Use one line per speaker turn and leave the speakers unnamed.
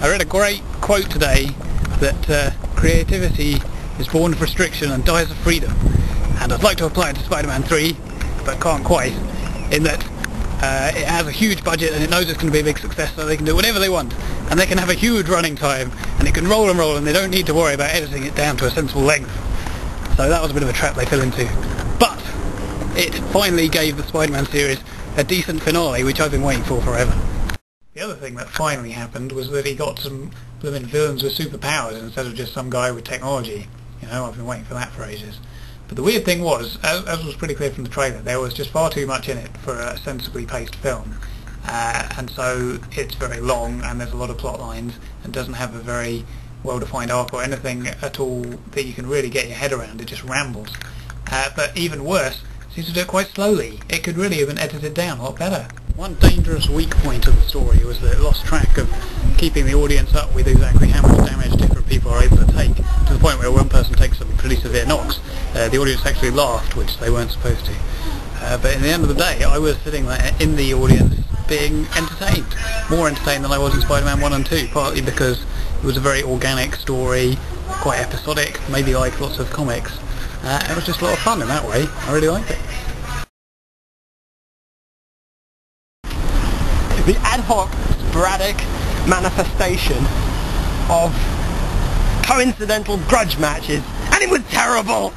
I read a great quote today that creativity is born of restriction and dies of freedom, and I'd like to apply it to Spider-Man 3, but can't quite, in that it has a huge budget and it knows it's going to be a big success, so they can do whatever they want, and they can have a huge running time, and it can roll and roll, and they don't need to worry about editing it down to a sensible length. So that was a bit of a trap they fell into. But it finally gave the Spider-Man series a decent finale, which I've been waiting for forever. The other thing that finally happened was that he got some blooming villains with superpowers instead of just some guy with technology. You know, I've been waiting for that for ages. But the weird thing was, as was pretty clear from the trailer, there was just far too much in it for a sensibly paced film. And so it's very long, and there's a lot of plot lines, and doesn't have a very well-defined arc or anything at all that you can really get your head around. It just rambles. But even worse, it seems to do it quite slowly. It could really have been edited down a lot better. One dangerous weak point of the story was that it lost track of keeping the audience up with exactly how much damage different people are able to take, to the point where one person takes some pretty severe knocks. The audience actually laughed, which they weren't supposed to. But in the end of the day, I was sitting there in the audience being entertained. More entertained than I was in Spider-Man 1 and 2, partly because it was a very organic story, quite episodic, maybe like lots of comics. It was just a lot of fun in that way. I really liked it.
The ad hoc, sporadic manifestation of coincidental grudge matches, and it was terrible!